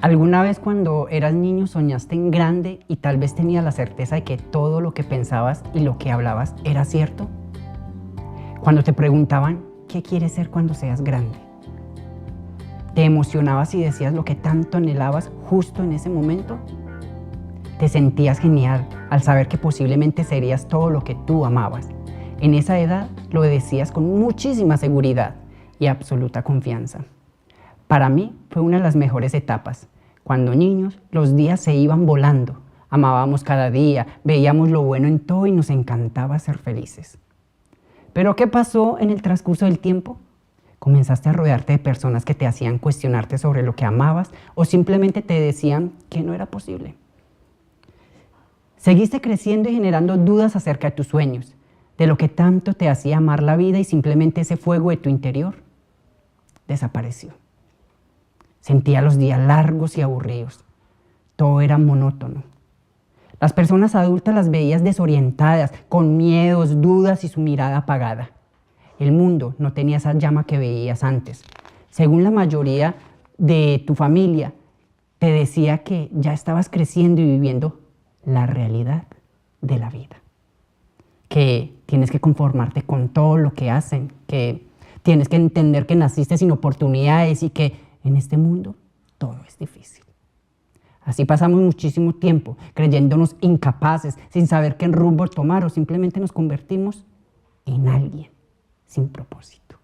¿Alguna vez cuando eras niño soñaste en grande y tal vez tenías la certeza de que todo lo que pensabas y lo que hablabas era cierto? Cuando te preguntaban, ¿qué quieres ser cuando seas grande? ¿Te emocionabas y decías lo que tanto anhelabas justo en ese momento? ¿Te sentías genial al saber que posiblemente serías todo lo que tú amabas? En esa edad lo decías con muchísima seguridad y absoluta confianza. Para mí fue una de las mejores etapas. Cuando niños, los días se iban volando. Amábamos cada día, veíamos lo bueno en todo y nos encantaba ser felices. ¿Pero qué pasó en el transcurso del tiempo? ¿Comenzaste a rodearte de personas que te hacían cuestionarte sobre lo que amabas o simplemente te decían que no era posible? ¿Seguiste creciendo y generando dudas acerca de tus sueños, de lo que tanto te hacía amar la vida y simplemente ese fuego de tu interior desapareció? Sentía los días largos y aburridos. Todo era monótono. Las personas adultas las veías desorientadas, con miedos, dudas y su mirada apagada. El mundo no tenía esa llama que veías antes. Según la mayoría de tu familia, te decía que ya estabas creciendo y viviendo la realidad de la vida. Que tienes que conformarte con todo lo que hacen, que tienes que entender que naciste sin oportunidades y que en este mundo todo es difícil. Así pasamos muchísimo tiempo creyéndonos incapaces, sin saber qué rumbo tomar o simplemente nos convertimos en alguien sin propósito.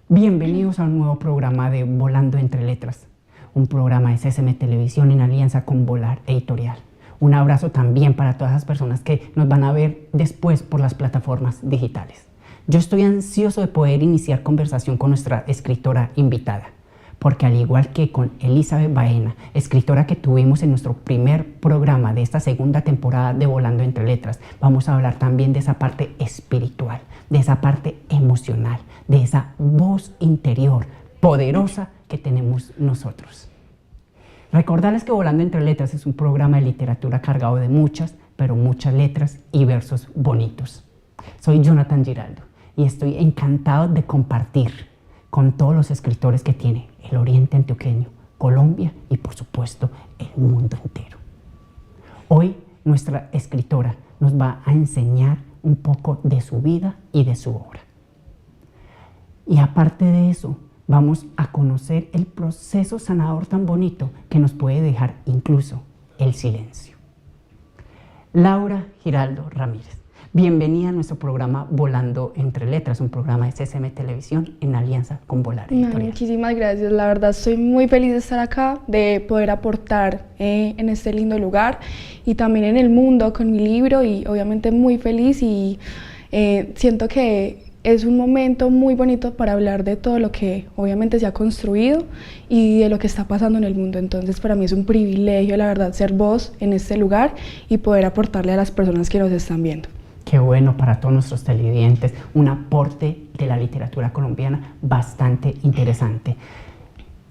Bienvenidos a un nuevo programa de Volando entre Letras, un programa de CCM Televisión en alianza con Volar Editorial. Un abrazo también para todas las personas que nos van a ver después por las plataformas digitales. Yo estoy ansioso de poder iniciar conversación con nuestra escritora invitada, porque al igual que con Elizabeth Baena, escritora que tuvimos en nuestro primer programa de esta segunda temporada de Volando entre Letras, vamos a hablar también de esa parte espiritual, de esa parte emocional, de esa voz interior poderosa que tenemos nosotros. Recordarles que Volando entre Letras es un programa de literatura cargado de muchas, pero muchas letras y versos bonitos. Soy Jonathan Giraldo y estoy encantado de compartir con todos los escritores que tiene el Oriente Antioqueño, Colombia y por supuesto el mundo entero. Hoy nuestra escritora nos va a enseñar un poco de su vida y de su obra. Y aparte de eso, vamos a conocer el proceso sanador tan bonito que nos puede dejar incluso el silencio. Laura Giraldo Ramírez. Bienvenida a nuestro programa Volando entre Letras, un programa de CCM Televisión en alianza con Volar Editorial. Muchísimas gracias, la verdad estoy muy feliz de estar acá, de poder aportar en este lindo lugar y también en el mundo con mi libro y obviamente muy feliz y siento que es un momento muy bonito para hablar de todo lo que obviamente se ha construido y de lo que está pasando en el mundo. Entonces para mí es un privilegio, la verdad, ser voz en este lugar y poder aportarle a las personas que nos están viendo. Qué bueno para todos nuestros televidentes, un aporte de la literatura colombiana bastante interesante.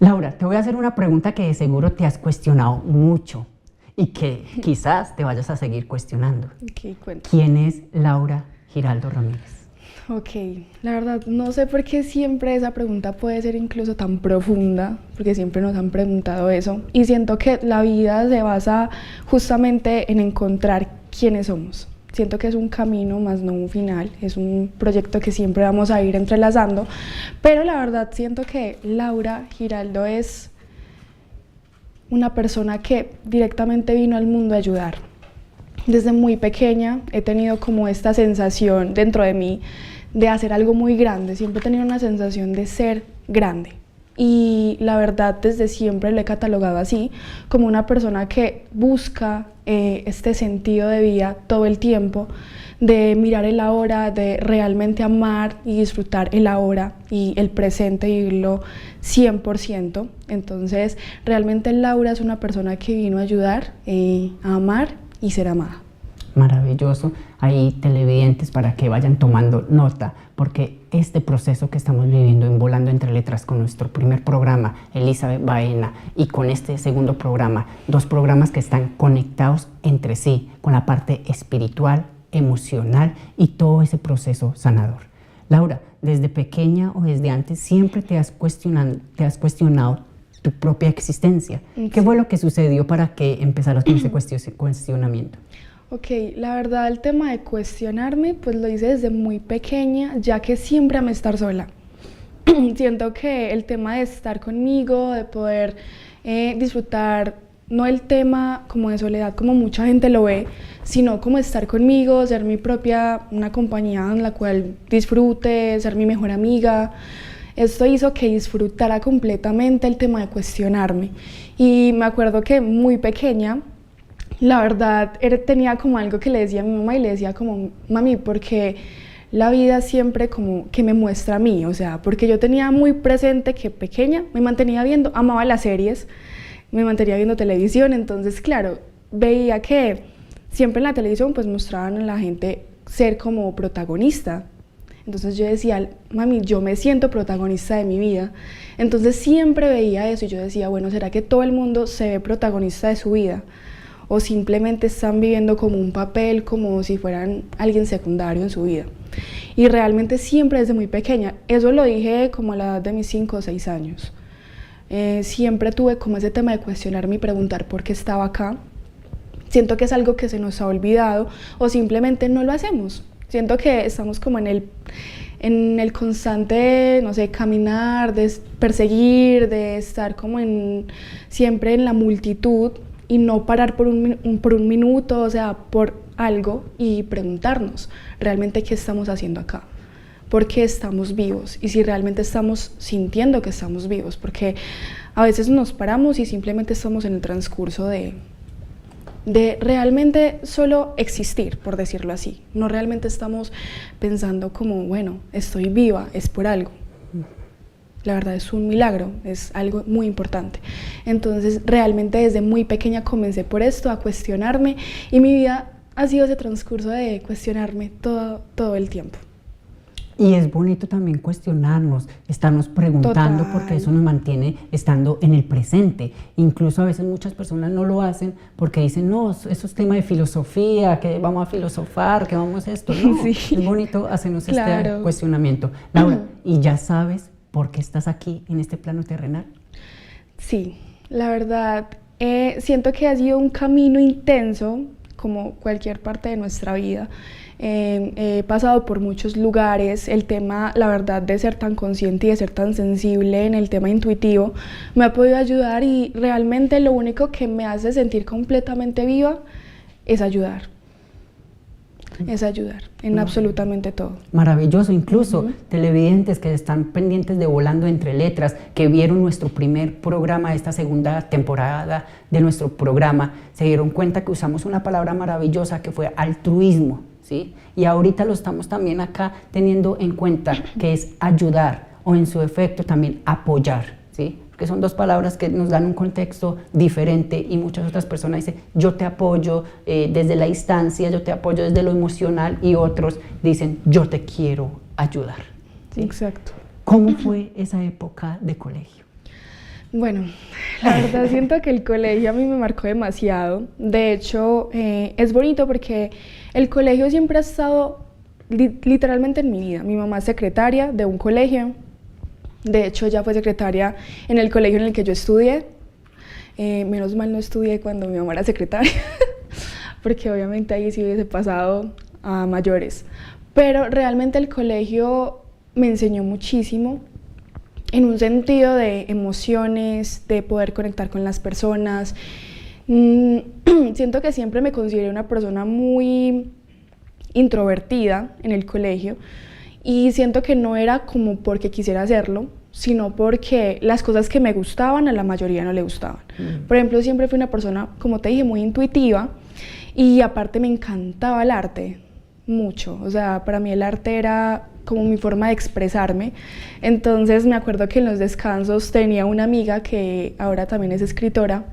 Laura, te voy a hacer una pregunta que de seguro te has cuestionado mucho y que quizás te vayas a seguir cuestionando. Okay, ¿Quién es Laura Giraldo Ramírez? Ok, la verdad no sé por qué siempre esa pregunta puede ser incluso tan profunda, porque siempre nos han preguntado eso y siento que la vida se basa justamente en encontrar quiénes somos. Siento que es un camino más no un final, es un proyecto que siempre vamos a ir entrelazando, pero la verdad siento que Laura Giraldo es una persona que directamente vino al mundo a ayudar. Desde muy pequeña he tenido como esta sensación dentro de mí de hacer algo muy grande, siempre he tenido una sensación de ser grande. Y la verdad desde siempre lo he catalogado así, como una persona que busca este sentido de vida todo el tiempo, de mirar el ahora, de realmente amar y disfrutar el ahora y el presente, vivirlo 100%. Entonces realmente Laura es una persona que vino a ayudar, a amar y ser amada. Maravilloso. Hay televidentes para que vayan tomando nota, porque este proceso que estamos viviendo en Volando entre Letras con nuestro primer programa, Elizabeth Baena, y con este segundo programa, dos programas que están conectados entre sí, con la parte espiritual, emocional y todo ese proceso sanador. Laura, desde pequeña o desde antes, siempre te has cuestionado tu propia existencia. ¿Qué fue lo que sucedió para que empezaras con ese cuestionamiento? Ok, la verdad el tema de cuestionarme pues lo hice desde muy pequeña, ya que siempre amé estar sola. Siento que el tema de estar conmigo, de poder disfrutar, no el tema como de soledad como mucha gente lo ve, sino como estar conmigo, ser mi propia, una compañía en la cual disfrute, ser mi mejor amiga. Esto hizo que disfrutara completamente el tema de cuestionarme. Y me acuerdo que muy pequeña, la verdad, tenía como algo que le decía a mi mamá y le decía como, mami, porque la vida siempre como que me muestra a mí, o sea, porque yo tenía muy presente que pequeña me mantenía viendo, amaba las series, me mantenía viendo televisión, entonces claro, veía que siempre en la televisión pues mostraban a la gente ser como protagonista. Entonces yo decía, mami, yo me siento protagonista de mi vida. Entonces siempre veía eso y yo decía, bueno, ¿será que todo el mundo se ve protagonista de su vida? O simplemente están viviendo como un papel, como si fueran alguien secundario en su vida. Y realmente siempre desde muy pequeña, eso lo dije como a la edad de mis 5 o 6 años. Siempre tuve como ese tema de cuestionarme y preguntar por qué estaba acá. Siento que es algo que se nos ha olvidado o simplemente no lo hacemos. Siento que estamos como en el constante, no sé, caminar, de perseguir, de estar como siempre en la multitud, y no parar por un minuto, o sea, por algo y preguntarnos realmente qué estamos haciendo acá, por qué estamos vivos y si realmente estamos sintiendo que estamos vivos, porque a veces nos paramos y simplemente estamos en el transcurso de realmente solo existir, por decirlo así. No realmente estamos pensando como, bueno, estoy viva, es por algo. La verdad es un milagro, es algo muy importante. Entonces realmente desde muy pequeña comencé por esto, a cuestionarme, y mi vida ha sido ese transcurso de cuestionarme todo el tiempo. Y es bonito también cuestionarnos, estarnos preguntando, porque eso nos mantiene estando en el presente. Incluso a veces muchas personas no lo hacen porque dicen, no, eso es tema de filosofía, que vamos a filosofar, que vamos a esto. No, sí. Es bonito hacernos este cuestionamiento. Laura, ¿y ya sabes por qué estás aquí en este plano terrenal? Sí, la verdad, siento que ha sido un camino intenso, como cualquier parte de nuestra vida. He pasado por muchos lugares. El tema, la verdad, de ser tan consciente y de ser tan sensible en el tema intuitivo me ha podido ayudar, y realmente lo único que me hace sentir completamente viva es ayudar. Es ayudar en absolutamente todo. Maravilloso, incluso televidentes que están pendientes de Volando Entre Letras, que vieron nuestro primer programa de esta segunda temporada de nuestro programa, se dieron cuenta que usamos una palabra maravillosa que fue altruismo, ¿sí? Y ahorita lo estamos también acá teniendo en cuenta, que es ayudar, o en su defecto también apoyar, ¿sí? Que son dos palabras que nos dan un contexto diferente, y muchas otras personas dicen, yo te apoyo desde la distancia, yo te apoyo desde lo emocional, y otros dicen, yo te quiero ayudar. ¿Sí? Exacto. ¿Cómo fue esa época de colegio? Bueno, la verdad siento que el colegio a mí me marcó demasiado. De hecho, es bonito porque el colegio siempre ha estado literalmente en mi vida. Mi mamá es secretaria de un colegio. De hecho, ella fue secretaria en el colegio en el que yo estudié. Menos mal no estudié cuando mi mamá era secretaria, porque obviamente ahí sí hubiese pasado a mayores. Pero realmente el colegio me enseñó muchísimo, en un sentido de emociones, de poder conectar con las personas. Siento que siempre me consideré una persona muy introvertida en el colegio, y siento que no era como porque quisiera hacerlo, sino porque las cosas que me gustaban a la mayoría no le gustaban. Por ejemplo, siempre fui una persona, como te dije, muy intuitiva, y aparte me encantaba el arte, mucho. O sea, para mí el arte era como mi forma de expresarme. Entonces me acuerdo que en los descansos tenía una amiga que ahora también es escritora,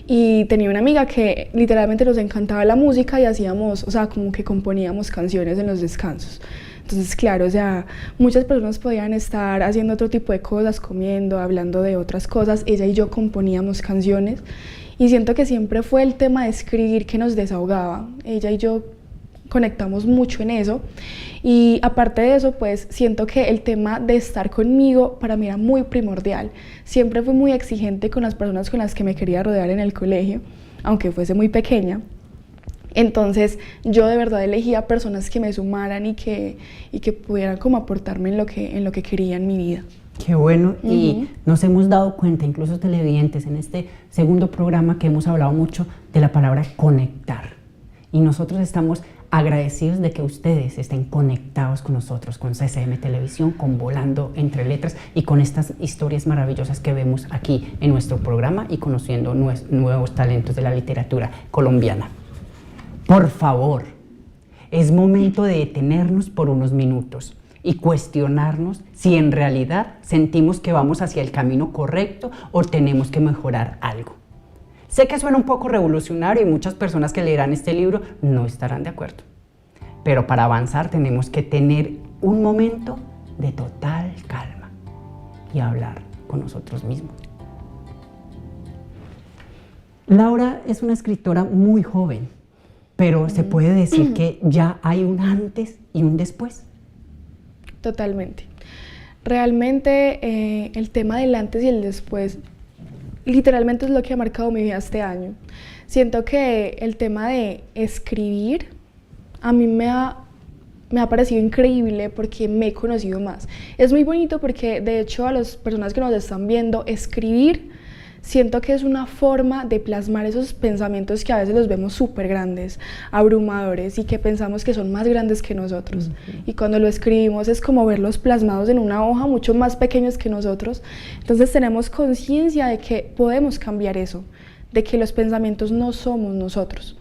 y tenía una amiga que literalmente nos encantaba la música y hacíamos, o sea, como que componíamos canciones en los descansos. Entonces, claro, o sea, muchas personas podían estar haciendo otro tipo de cosas, comiendo, hablando de otras cosas. Ella y yo componíamos canciones, y siento que siempre fue el tema de escribir que nos desahogaba. Ella y yo conectamos mucho en eso. Y aparte de eso, pues siento que el tema de estar conmigo para mí era muy primordial. Siempre fui muy exigente con las personas con las que me quería rodear en el colegio, aunque fuese muy pequeña. Entonces yo de verdad elegía personas que me sumaran y que pudieran como aportarme en lo que quería en mi vida. Qué bueno, y nos hemos dado cuenta, incluso televidentes, en este segundo programa que hemos hablado mucho de la palabra conectar. Y nosotros estamos agradecidos de que ustedes estén conectados con nosotros, con CCM Televisión, con Volando Entre Letras y con estas historias maravillosas que vemos aquí en nuestro programa y conociendo nuevos talentos de la literatura colombiana. Por favor, es momento de detenernos por unos minutos y cuestionarnos si en realidad sentimos que vamos hacia el camino correcto o tenemos que mejorar algo. Sé que suena un poco revolucionario y muchas personas que leerán este libro no estarán de acuerdo, pero para avanzar tenemos que tener un momento de total calma y hablar con nosotros mismos. Laura es una escritora muy joven, pero se puede decir que ya hay un antes y un después. Totalmente. Realmente el tema del antes y el después literalmente es lo que ha marcado mi vida este año. Siento que el tema de escribir a mí me ha parecido increíble porque me he conocido más. Es muy bonito porque de hecho a las personas que nos están viendo, escribir siento que es una forma de plasmar esos pensamientos que a veces los vemos súper grandes, abrumadores y que pensamos que son más grandes que nosotros. Y cuando lo escribimos es como verlos plasmados en una hoja mucho más pequeños que nosotros. Entonces tenemos conciencia de que podemos cambiar eso, de que los pensamientos no somos nosotros,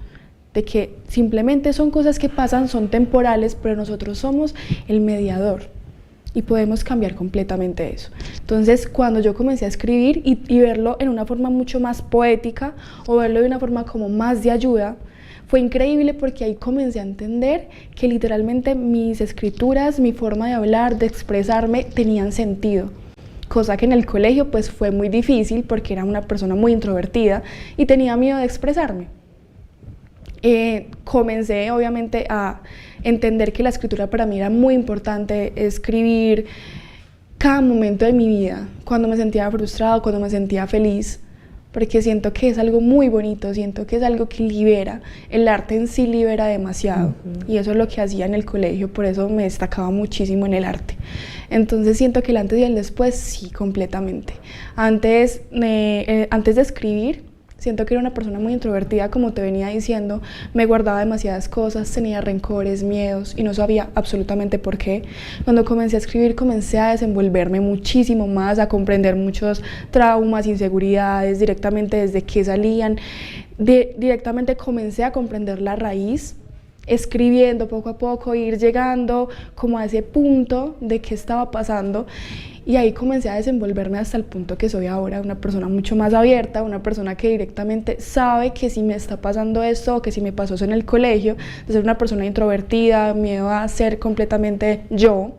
de que simplemente son cosas que pasan, son temporales, pero nosotros somos el mediador. Y podemos cambiar completamente eso. Entonces, cuando yo comencé a escribir y verlo en una forma mucho más poética o verlo de una forma como más de ayuda, fue increíble porque ahí comencé a entender que literalmente mis escrituras, mi forma de hablar, de expresarme, tenían sentido. Cosa que en el colegio pues fue muy difícil porque era una persona muy introvertida y tenía miedo de expresarme. Comencé obviamente a entender que la escritura para mí era muy importante, escribir cada momento de mi vida, cuando me sentía frustrado, cuando me sentía feliz, porque siento que es algo muy bonito, siento que es algo que libera, el arte en sí libera demasiado, y eso es lo que hacía en el colegio, por eso me destacaba muchísimo en el arte. Entonces siento que el antes y el después, sí, completamente. Antes de escribir, siento que era una persona muy introvertida, como te venía diciendo, me guardaba demasiadas cosas, tenía rencores, miedos y no sabía absolutamente por qué. Cuando comencé a escribir, comencé a desenvolverme muchísimo más, a comprender muchos traumas, inseguridades, directamente desde que salían. Directamente comencé a comprender la raíz, escribiendo poco a poco, ir llegando como a ese punto de qué estaba pasando. Y ahí comencé a desenvolverme hasta el punto que soy ahora, una persona mucho más abierta, una persona que directamente sabe que si me está pasando esto o que si me pasó eso en el colegio, de ser una persona introvertida, miedo a ser completamente yo,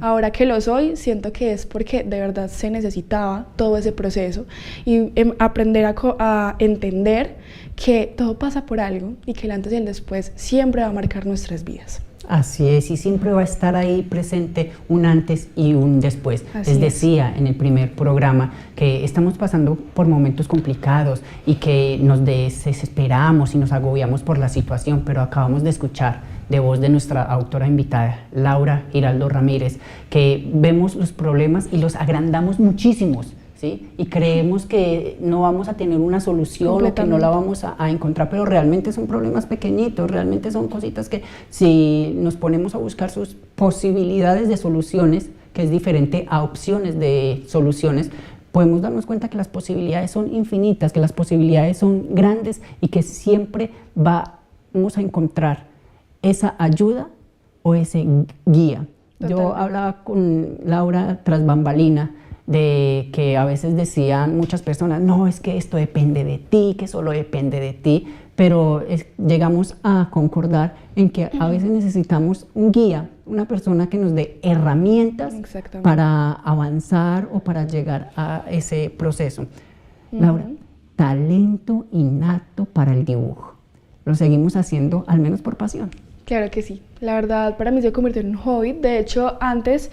ahora que lo soy, siento que es porque de verdad se necesitaba todo ese proceso y aprender a entender que todo pasa por algo y que el antes y el después siempre va a marcar nuestras vidas. Así es, y siempre va a estar ahí presente un antes y un después. Les decía en el primer programa que estamos pasando por momentos complicados y que nos desesperamos y nos agobiamos por la situación, pero acabamos de escuchar de voz de nuestra autora invitada, Laura Giraldo Ramírez, que vemos los problemas y los agrandamos muchísimos, ¿sí? Y creemos que no vamos a tener una solución o que no la vamos a encontrar, pero realmente son problemas pequeñitos, realmente son cositas que si nos ponemos a buscar sus posibilidades de soluciones, que es diferente a opciones de soluciones, podemos darnos cuenta que las posibilidades son infinitas, que las posibilidades son grandes y que siempre vamos a encontrar esa ayuda o ese guía. Yo hablaba con Laura tras bambalina de que a veces decían muchas personas, no, es que esto depende de ti, que solo depende de ti, pero llegamos a concordar en que a veces necesitamos un guía, una persona que nos dé herramientas para avanzar o para llegar a ese proceso. Laura, talento innato para el dibujo. ¿Lo seguimos haciendo al menos por pasión? Claro que sí. La verdad, para mí se convirtió en un hobby. De hecho, antes,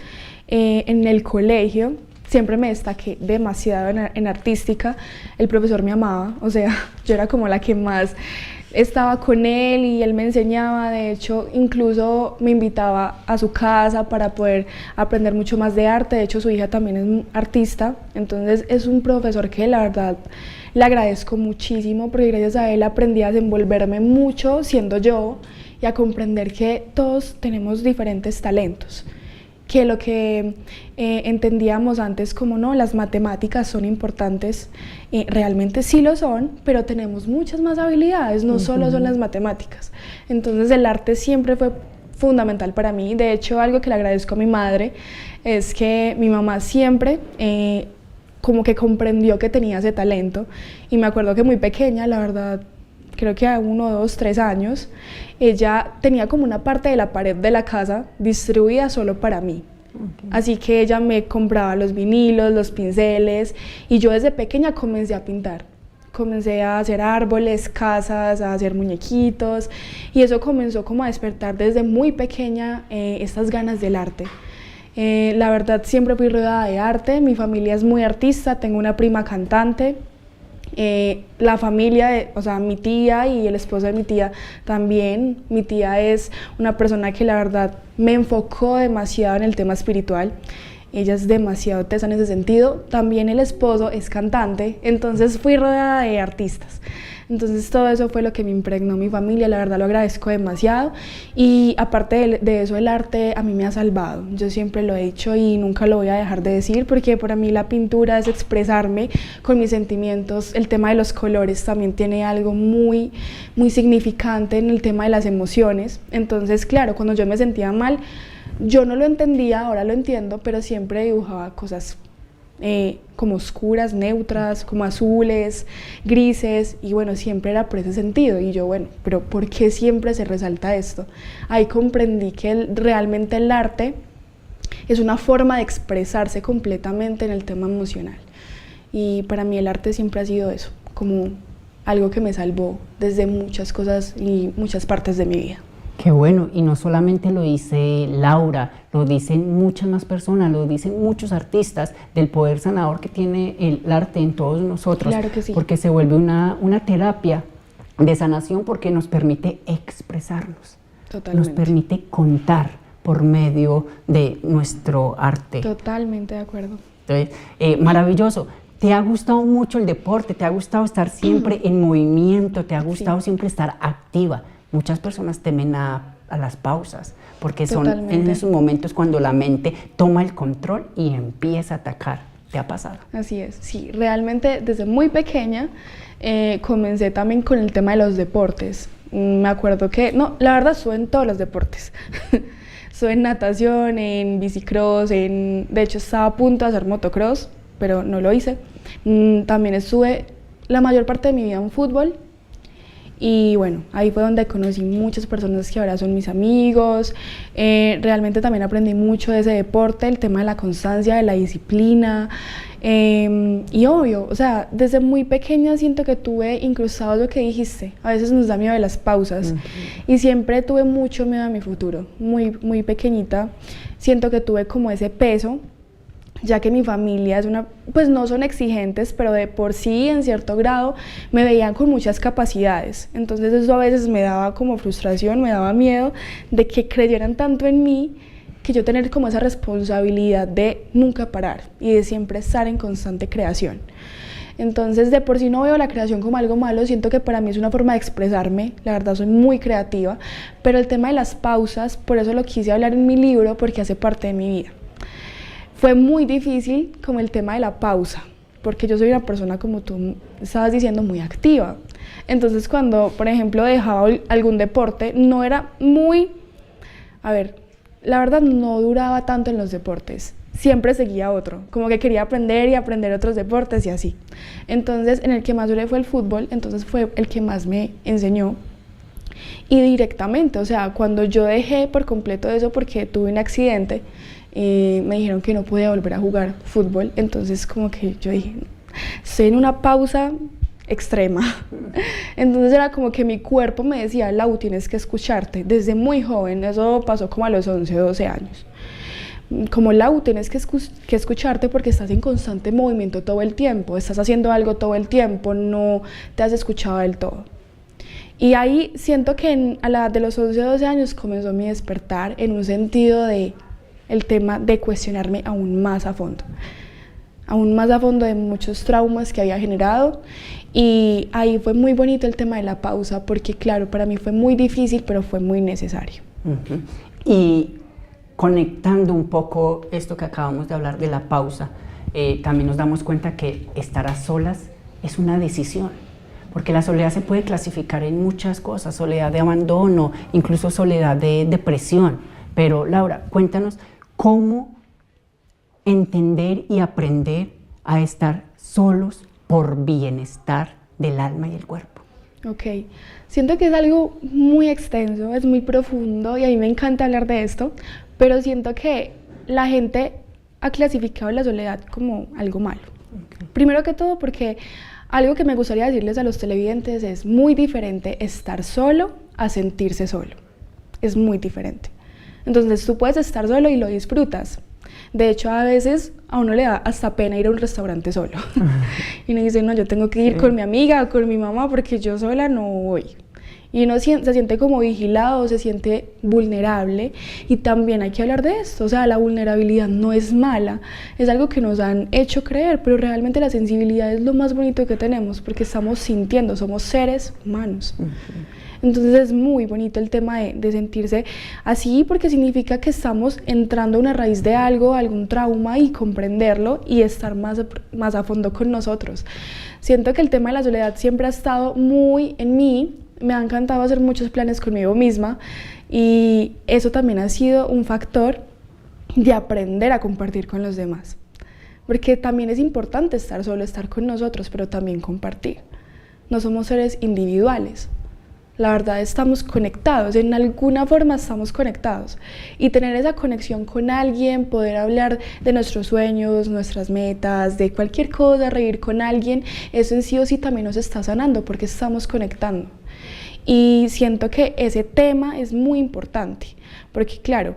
en el colegio, siempre me destaqué demasiado en artística. El profesor me amaba, o sea, yo era como la que más estaba con él y él me enseñaba. De hecho, incluso me invitaba a su casa para poder aprender mucho más de arte. De hecho, su hija también es artista, entonces es un profesor que la verdad le agradezco muchísimo, porque gracias a él aprendí a desenvolverme mucho siendo yo y a comprender que todos tenemos diferentes talentos. Que lo que entendíamos antes como no, las matemáticas son importantes, realmente sí lo son, pero tenemos muchas más habilidades, no solo son las matemáticas. Entonces el arte siempre fue fundamental para mí. De hecho, algo que le agradezco a mi madre es que mi mamá siempre como que comprendió que tenía ese talento, y me acuerdo que muy pequeña, la verdad, creo que a 1, 2, 3 años, ella tenía como una parte de la pared de la casa distribuida solo para mí. Así que ella me compraba los vinilos, los pinceles, y yo desde pequeña comencé a pintar. Comencé a hacer árboles, casas, a hacer muñequitos, y eso comenzó como a despertar desde muy pequeña estas ganas del arte. La verdad, siempre fui rodeada de arte. Mi familia es muy artista, tengo una prima cantante. La familia, o sea, mi tía y el esposo de mi tía también. Mi tía es una persona que la verdad me enfocó demasiado en el tema espiritual. Ella es demasiado tesa en ese sentido. También el esposo es cantante, entonces fui rodeada de artistas. Entonces todo eso fue lo que me impregnó mi familia, la verdad lo agradezco demasiado. Y aparte de eso, el arte a mí me ha salvado. Yo siempre lo he dicho y nunca lo voy a dejar de decir, porque para mí la pintura es expresarme con mis sentimientos. El tema de los colores también tiene algo muy significante en el tema de las emociones. Entonces, claro, cuando yo me sentía mal, yo no lo entendía, ahora lo entiendo, pero siempre dibujaba cosas como oscuras, neutras, como azules, grises, y bueno, siempre era por ese sentido. Y yo, bueno, pero ¿por qué siempre se resalta esto? Ahí comprendí que realmente el arte es una forma de expresarse completamente en el tema emocional. Y para mí el arte siempre ha sido eso, como algo que me salvó desde muchas cosas y muchas partes de mi vida. Qué bueno, y no solamente lo dice Laura, lo dicen muchas más personas, lo dicen muchos artistas, del poder sanador que tiene el arte en todos nosotros. Claro que sí. Porque se vuelve una terapia de sanación, porque nos permite expresarnos. Totalmente. Nos permite contar por medio de nuestro arte. Totalmente de acuerdo. Entonces, maravilloso. ¿Te ha gustado mucho el deporte? ¿Te ha gustado estar siempre en movimiento? ¿Te ha gustado siempre estar activa? Muchas personas temen a las pausas, porque son en esos momentos cuando la mente toma el control y empieza a atacar. ¿Te ha pasado? Así es, sí. Realmente desde muy pequeña comencé también con el tema de los deportes. Me acuerdo que, no, la verdad estuve en todos los deportes. Estuve en natación, en bicicross, de hecho estaba a punto de hacer motocross, pero no lo hice. También estuve la mayor parte de mi vida en fútbol. Y bueno, ahí fue donde conocí muchas personas que ahora son mis amigos. Realmente también aprendí mucho de ese deporte, el tema de la constancia, de la disciplina. Y obvio, o sea, desde muy pequeña siento que tuve incrustado lo que dijiste. A veces nos da miedo de las pausas. Y siempre tuve mucho miedo a mi futuro. Muy pequeñita siento que tuve como ese peso, ya que mi familia es pues no son exigentes, pero de por sí, en cierto grado, me veían con muchas capacidades. Entonces eso a veces me daba como frustración, me daba miedo de que creyeran tanto en mí, que yo tener como esa responsabilidad de nunca parar y de siempre estar en constante creación. Entonces, de por sí no veo la creación como algo malo, siento que para mí es una forma de expresarme, la verdad soy muy creativa, pero el tema de las pausas, por eso lo quise hablar en mi libro, porque hace parte de mi vida. Fue muy difícil como el tema de la pausa, porque yo soy una persona, como tú estabas diciendo, muy activa. Entonces cuando, por ejemplo, dejaba algún deporte, no era la verdad no duraba tanto en los deportes. Siempre seguía otro, como que quería aprender y aprender otros deportes y así. Entonces en el que más duré fue el fútbol, entonces fue el que más me enseñó. Y directamente, o sea, cuando yo dejé por completo eso porque tuve un accidente, me dijeron que no podía volver a jugar fútbol, entonces como que yo dije, estoy en una pausa extrema. Entonces era como que mi cuerpo me decía, Lau, tienes que escucharte. Desde muy joven, eso pasó como a los 11, 12 años. Como Lau, tienes que escucharte porque estás en constante movimiento todo el tiempo, estás haciendo algo todo el tiempo, no te has escuchado del todo. Y ahí siento que a la edad de los 11, 12 años comenzó mi despertar en un sentido de el tema de cuestionarme aún más a fondo de muchos traumas que había generado. Y ahí fue muy bonito el tema de la pausa, porque claro, para mí fue muy difícil, pero fue muy necesario. Y conectando un poco esto que acabamos de hablar de la pausa, también nos damos cuenta que estar a solas es una decisión, porque la soledad se puede clasificar en muchas cosas, soledad de abandono, incluso soledad de depresión. Pero Laura, cuéntanos cómo entender y aprender a estar solos por bienestar del alma y el cuerpo. Ok, siento que es algo muy extenso, es muy profundo y a mí me encanta hablar de esto, pero siento que la gente ha clasificado la soledad como algo malo. Okay. Primero que todo porque algo que me gustaría decirles a los televidentes es muy diferente estar solo a sentirse solo, es muy diferente. Entonces tú puedes estar solo y lo disfrutas. De hecho, a veces a uno le da hasta pena ir a un restaurante solo. Y uno dice, no, yo tengo que ir con mi amiga o con mi mamá porque yo sola no voy. Y uno se siente como vigilado, se siente vulnerable. Y también hay que hablar de esto. O sea, la vulnerabilidad no es mala. Es algo que nos han hecho creer, pero realmente la sensibilidad es lo más bonito que tenemos porque estamos sintiendo, somos seres humanos. Entonces es muy bonito el tema de sentirse así porque significa que estamos entrando a una raíz de algo, algún trauma y comprenderlo y estar más a fondo con nosotros. Siento que el tema de la soledad siempre ha estado muy en mí, me ha encantado hacer muchos planes conmigo misma y eso también ha sido un factor de aprender a compartir con los demás. Porque también es importante estar solo, estar con nosotros, pero también compartir. No somos seres individuales. La verdad estamos conectados, en alguna forma estamos conectados y tener esa conexión con alguien, poder hablar de nuestros sueños, nuestras metas, de cualquier cosa, reír con alguien, eso en sí o sí también nos está sanando porque estamos conectando. Y siento que ese tema es muy importante porque claro,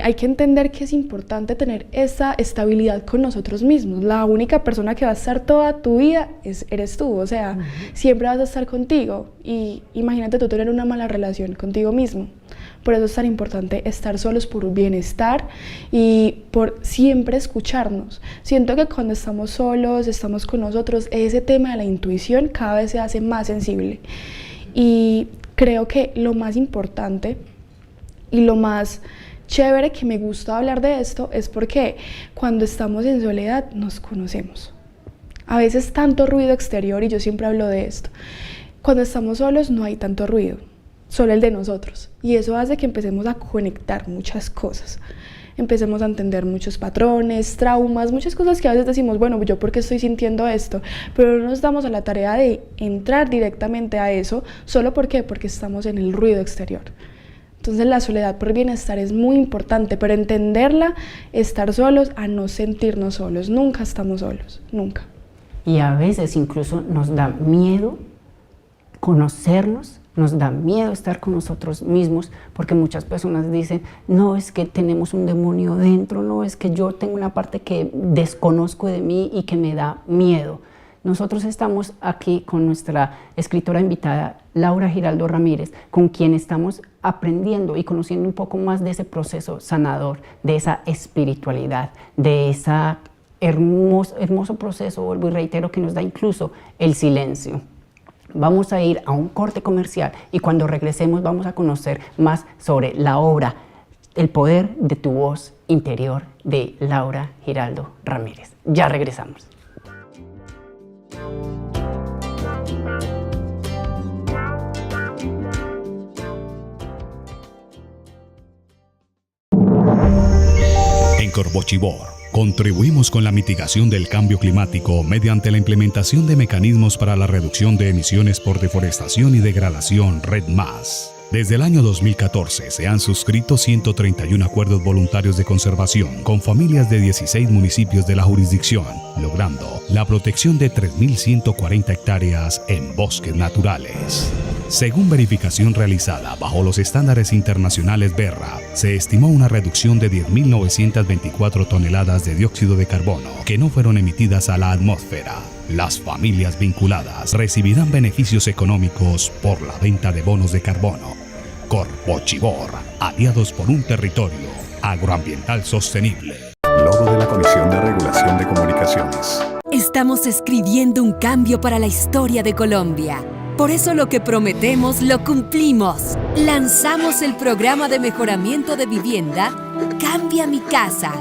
hay que entender que es importante tener esa estabilidad con nosotros mismos. La única persona que va a estar toda tu vida eres tú, o sea, siempre vas a estar contigo y imagínate tú tener una mala relación contigo mismo. Por eso es tan importante estar solos por bienestar y por siempre escucharnos. Siento que cuando estamos solos, estamos con nosotros, ese tema de la intuición cada vez se hace más sensible. Y creo que lo más importante y lo más chévere que me gusta hablar de esto es porque cuando estamos en soledad nos conocemos. A veces tanto ruido exterior, y yo siempre hablo de esto, cuando estamos solos no hay tanto ruido, solo el de nosotros. Y eso hace que empecemos a conectar muchas cosas. Empecemos a entender muchos patrones, traumas, muchas cosas que a veces decimos, bueno, ¿yo por qué estoy sintiendo esto? Pero no nos damos a la tarea de entrar directamente a eso, ¿solo por qué? Porque estamos en el ruido exterior. Entonces la soledad por bienestar es muy importante, pero entenderla, estar solos, a no sentirnos solos. Nunca estamos solos, nunca. Y a veces incluso nos da miedo conocernos, nos da miedo estar con nosotros mismos, porque muchas personas dicen, no, es que tenemos un demonio dentro, no, es que yo tengo una parte que desconozco de mí y que me da miedo. Nosotros estamos aquí con nuestra escritora invitada, Laura Giraldo Ramírez, con quien estamos aprendiendo y conociendo un poco más de ese proceso sanador, de esa espiritualidad, de ese hermoso proceso, vuelvo y reitero, que nos da incluso el silencio. Vamos a ir a un corte comercial y cuando regresemos vamos a conocer más sobre la obra El poder de tu voz interior de Laura Giraldo Ramírez. Ya regresamos. En Corbochibor contribuimos con la mitigación del cambio climático mediante la implementación de mecanismos para la reducción de emisiones por deforestación y degradación REDD+. Desde el año 2014 se han suscrito 131 acuerdos voluntarios de conservación con familias de 16 municipios de la jurisdicción, logrando la protección de 3.140 hectáreas en bosques naturales. Según verificación realizada bajo los estándares internacionales BERRA, se estimó una reducción de 10.924 toneladas de dióxido de carbono que no fueron emitidas a la atmósfera. Las familias vinculadas recibirán beneficios económicos por la venta de bonos de carbono. Corbochibor, aliados por un territorio agroambiental sostenible. Logo de la Comisión de Regulación de Comunicaciones. Estamos escribiendo un cambio para la historia de Colombia. Por eso lo que prometemos lo cumplimos. Lanzamos el programa de mejoramiento de vivienda Cambia mi casa,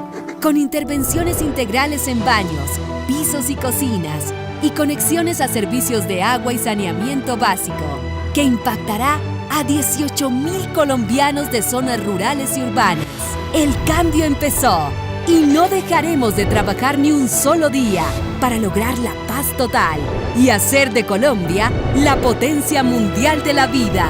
con intervenciones integrales en baños, pisos y cocinas, y conexiones a servicios de agua y saneamiento básico, que impactará a 18.000 colombianos de zonas rurales y urbanas. El cambio empezó y no dejaremos de trabajar ni un solo día para lograr la paz total y hacer de Colombia la potencia mundial de la vida.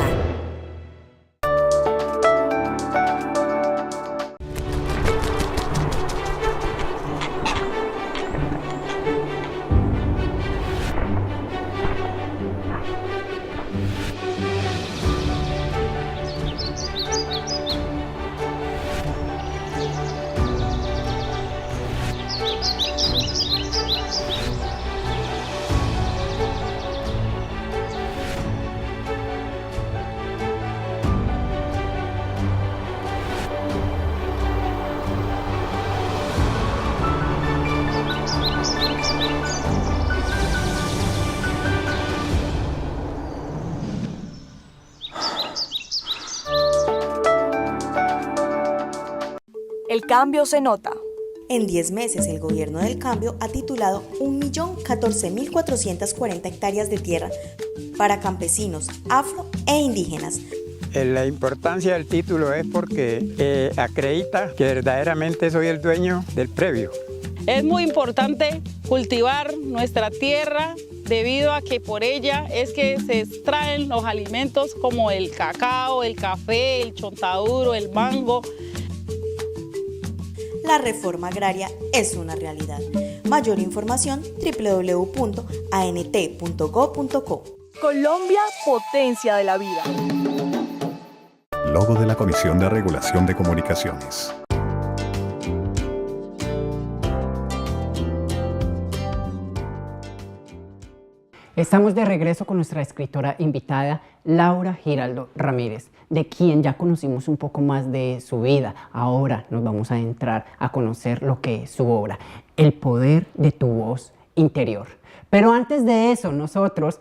El cambio se nota. En 10 meses, el Gobierno del Cambio ha titulado 1.014.440 hectáreas de tierra para campesinos, afro e indígenas. La importancia del título es porque acredita que verdaderamente soy el dueño del predio. Es muy importante cultivar nuestra tierra debido a que por ella es que se extraen los alimentos como el cacao, el café, el chontaduro, el mango. La reforma agraria es una realidad. Mayor información www.ant.go.co. Colombia, potencia de la vida. Logo de la Comisión de Regulación de Comunicaciones. Estamos de regreso con nuestra escritora invitada, Laura Giraldo Ramírez, de quien ya conocimos un poco más de su vida. Ahora nos vamos a entrar a conocer lo que es su obra, El poder de tu voz interior. Pero antes de eso, nosotros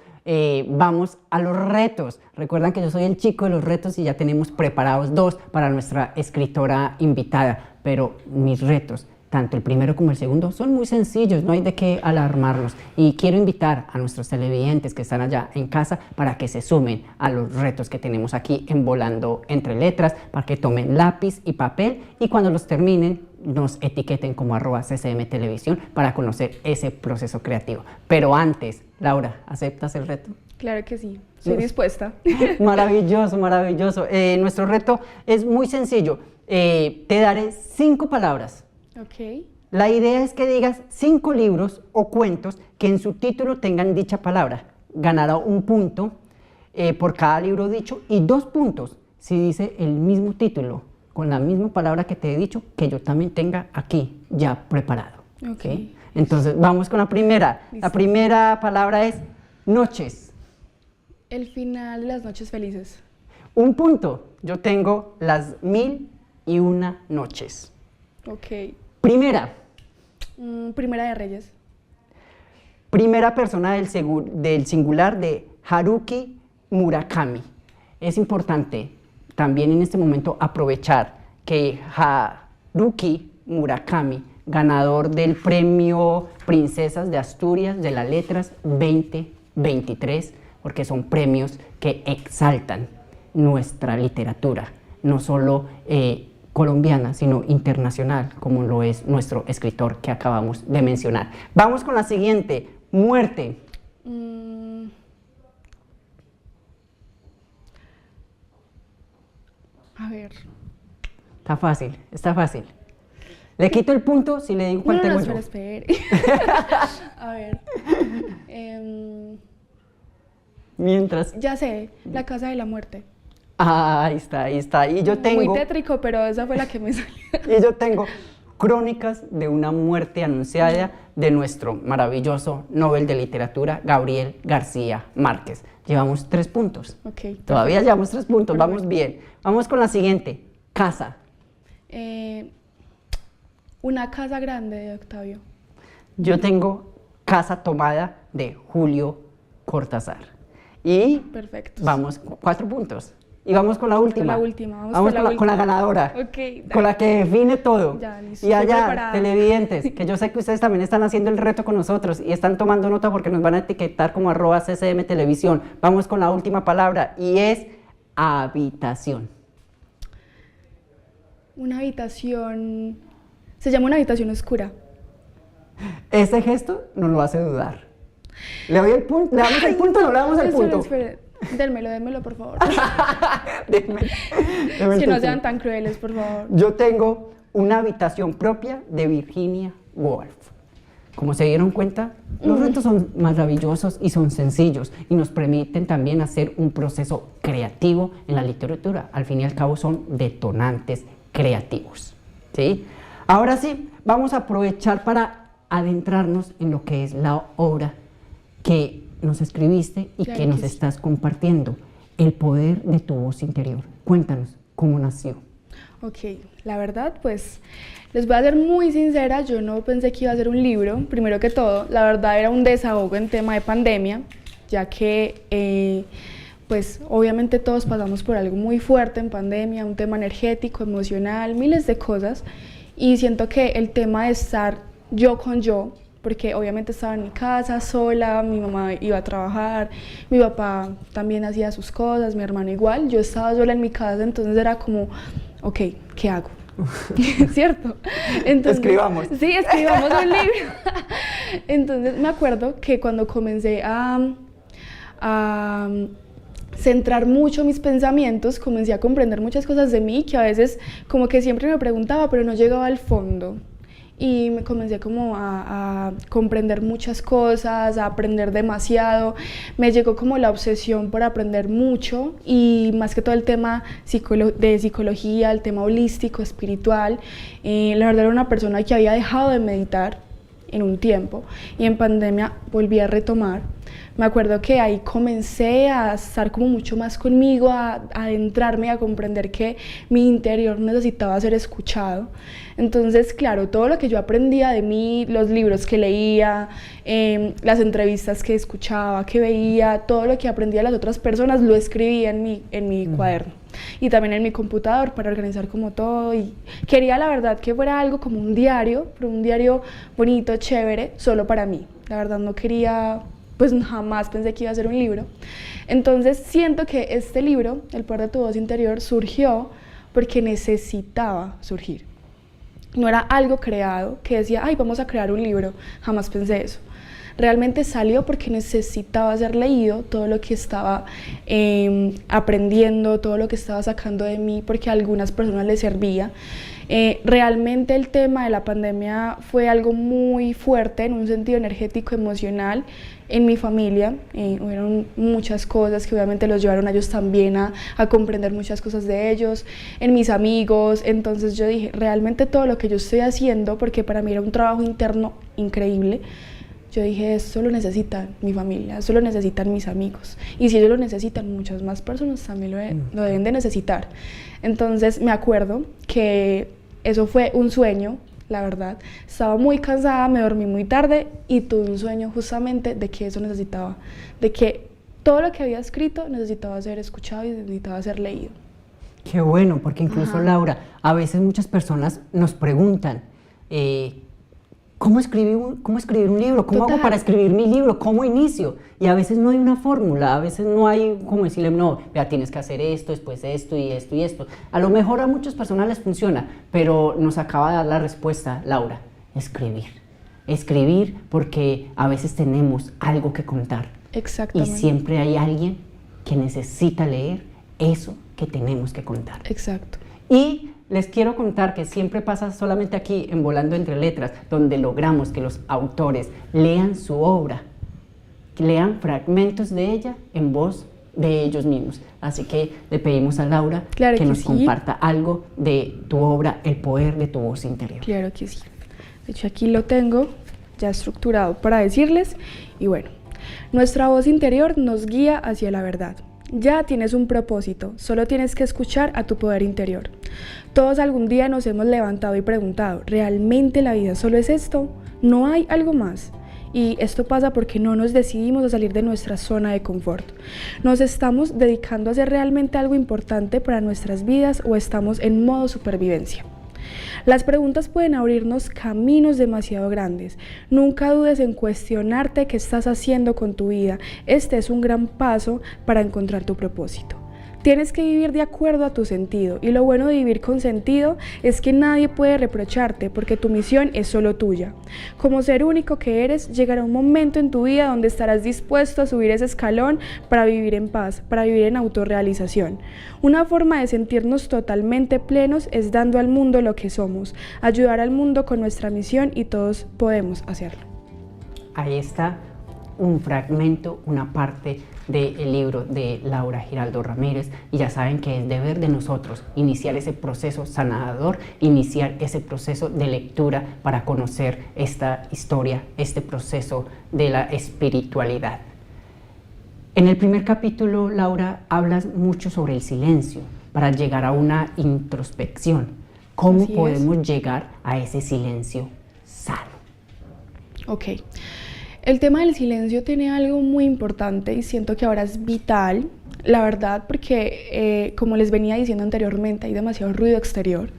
vamos a los retos. Recuerdan que yo soy el chico de los retos y ya tenemos preparados 2 para nuestra escritora invitada, pero mis retos, tanto el primero como el segundo, son muy sencillos, no hay de qué alarmarnos. Y quiero invitar a nuestros televidentes que están allá en casa para que se sumen a los retos que tenemos aquí en Volando Entre Letras, para que tomen lápiz y papel y cuando los terminen nos etiqueten como @CCM Televisión para conocer ese proceso creativo. Pero antes, Laura, ¿aceptas el reto? Claro que sí, estoy dispuesta. Maravilloso, maravilloso. Nuestro reto es muy sencillo. Te daré 5 palabras. Ok. La idea es que digas 5 libros o cuentos que en su título tengan dicha palabra. Ganará 1 punto por cada libro dicho y 2 puntos si dice el mismo título con la misma palabra que te he dicho, que yo también tenga aquí ya preparado. Okay. Entonces vamos con la primera. Listo. La primera palabra es noches. El final de las noches felices. 1 punto. Yo tengo las 1001 noches. Ok. Primera. Primera de Reyes. Primera persona del singular de Haruki Murakami. Es importante también en este momento aprovechar que Haruki Murakami, ganador del premio Princesas de Asturias de las Letras 2023, porque son premios que exaltan nuestra literatura, no solo colombiana, sino internacional, como lo es nuestro escritor que acabamos de mencionar. Vamos con la siguiente, muerte. A ver. Está fácil, está fácil. Le quito el punto si le digo cuál tengo yo. Espere. A ver. Mientras. Ya sé, La Casa de la Muerte. Ah, ahí está, ahí está. Y yo tengo. Muy tétrico, pero esa fue la que me salió. Y yo tengo Crónicas de una muerte anunciada de nuestro maravilloso Nobel de Literatura, Gabriel García Márquez. Llevamos 3 puntos. Ok. Todavía llevamos 3 puntos, vamos bien. Vamos con la siguiente. Casa. Una casa grande de Octavio. Yo tengo Casa Tomada de Julio Cortázar. Y Perfecto. vamos, 4 puntos. Y vamos con la última. La última, Con la ganadora. Ok, con la que define todo. Ya, listo, y estoy allá, preparada. televidentes, que yo sé que ustedes también están haciendo el reto con nosotros y están tomando nota porque nos van a etiquetar como @CCM Televisión. Vamos con la última palabra y es habitación. Una habitación. Se llama una habitación oscura. Ese gesto nos lo hace dudar. ¿Le doy el punto? ¿Le damos el punto o no le damos el punto? Espere. Démelo, por favor. Deme Que el no punto. sean tan crueles, por favor. Yo tengo Una habitación propia de Virginia Woolf. Como se dieron cuenta, los retos son maravillosos y son sencillos y nos permiten también hacer un proceso creativo en la literatura. Al fin y al cabo son detonantes creativos, ¿sí? Ahora sí, vamos a aprovechar para adentrarnos en lo que es la obra que nos escribiste y Claro que nos que sí. estás compartiendo, El poder de tu voz interior. Cuéntanos, ¿cómo nació? Ok, la verdad, pues les voy a ser muy sincera, yo no pensé que iba a ser un libro, primero que todo, la verdad era un desahogo en tema de pandemia, ya que pues obviamente todos pasamos por algo muy fuerte en pandemia, un tema energético, emocional, miles de cosas, y siento que el tema de estar yo con yo, porque obviamente estaba en mi casa sola, mi mamá iba a trabajar, mi papá también hacía sus cosas, mi hermano igual, yo estaba sola en mi casa, entonces era como, ok, ¿qué hago? ¿Cierto? Entonces, Escribamos. Sí, escribamos un libro. Entonces me acuerdo que cuando comencé a centrar mucho mis pensamientos, comencé a comprender muchas cosas de mí que a veces como que siempre me preguntaba, pero no llegaba al fondo. Y me comencé como a comprender muchas cosas, a aprender demasiado. Me llegó como la obsesión por aprender mucho y más que todo el tema de psicología, el tema holístico, espiritual. La verdad era una persona que había dejado de meditar en un tiempo y en pandemia volví a retomar. Me acuerdo que ahí comencé a estar como mucho más conmigo, a adentrarme, a comprender que mi interior necesitaba ser escuchado. Entonces, claro, todo lo que yo aprendía de mí, los libros que leía, las entrevistas que escuchaba, que veía, todo lo que aprendía de las otras personas, lo escribía en mi cuaderno y también en mi computador para organizar como todo. Y quería, la verdad, que fuera algo como un diario, pero un diario bonito, chévere, solo para mí. La verdad no quería, pues jamás pensé que iba a ser un libro. Entonces siento que este libro, El poder de tu voz interior, surgió porque necesitaba surgir. No era algo creado que decía, ay, vamos a crear un libro, jamás pensé eso. Realmente salió porque necesitaba ser leído, todo lo que estaba aprendiendo, todo lo que estaba sacando de mí, porque a algunas personas les servía. Realmente el tema de la pandemia fue algo muy fuerte en un sentido energético, emocional. En mi familia hubieron muchas cosas que obviamente los llevaron a ellos también a comprender muchas cosas de ellos, en mis amigos. Entonces yo dije, realmente todo lo que yo estoy haciendo, porque para mí era un trabajo interno increíble, yo dije, esto lo necesita mi familia, esto lo necesitan mis amigos. Y si ellos lo necesitan, muchas más personas también lo deben de necesitar. Entonces me acuerdo que eso fue un sueño, la verdad. Estaba muy cansada, me dormí muy tarde y tuve un sueño justamente de que eso necesitaba, de que todo lo que había escrito necesitaba ser escuchado y necesitaba ser leído. Qué bueno, porque incluso Laura, a veces muchas personas nos preguntan, ¿cómo escribir un libro? ¿Cómo hago para escribir mi libro? ¿Cómo inicio? Y a veces no hay una fórmula, a veces no hay como decirle, no, vea, tienes que hacer esto, después esto y esto y esto. A lo mejor a muchas personas les funciona, pero nos acaba de dar la respuesta, Laura, escribir. Escribir porque a veces tenemos algo que contar. Exactamente. Y siempre hay alguien que necesita leer eso que tenemos que contar. Exacto. Y les quiero contar que siempre pasa solamente aquí en Volando entre Letras, donde logramos que los autores lean su obra, que lean fragmentos de ella en voz de ellos mismos. Así que le pedimos a Laura que nos comparta algo de tu obra, el poder de tu voz interior. Claro que sí. De hecho, aquí lo tengo ya estructurado para decirles. Y bueno, nuestra voz interior nos guía hacia la verdad. Ya tienes un propósito, solo tienes que escuchar a tu poder interior. Todos algún día nos hemos levantado y preguntado, ¿realmente la vida solo es esto? ¿No hay algo más? Y esto pasa porque no nos decidimos a salir de nuestra zona de confort. ¿Nos estamos dedicando a hacer realmente algo importante para nuestras vidas o estamos en modo supervivencia? Las preguntas pueden abrirnos caminos demasiado grandes. Nunca dudes en cuestionarte qué estás haciendo con tu vida. Este es un gran paso para encontrar tu propósito. Tienes que vivir de acuerdo a tu sentido, y lo bueno de vivir con sentido es que nadie puede reprocharte porque tu misión es solo tuya. Como ser único que eres, llegará un momento en tu vida donde estarás dispuesto a subir ese escalón para vivir en paz, para vivir en autorrealización. Una forma de sentirnos totalmente plenos es dando al mundo lo que somos, ayudar al mundo con nuestra misión, y todos podemos hacerlo. Ahí está un fragmento, una parte del libro de Laura Giraldo Ramírez, y ya saben que es deber de nosotros iniciar ese proceso sanador, iniciar ese proceso de lectura para conocer esta historia, este proceso de la espiritualidad. En el primer capítulo, Laura, hablas mucho sobre el silencio para llegar a una introspección. ¿Cómo podemos llegar a ese silencio sano? Ok. El tema del silencio tiene algo muy importante y siento que ahora es vital, la verdad, porque como les venía diciendo anteriormente, hay demasiado ruido exterior,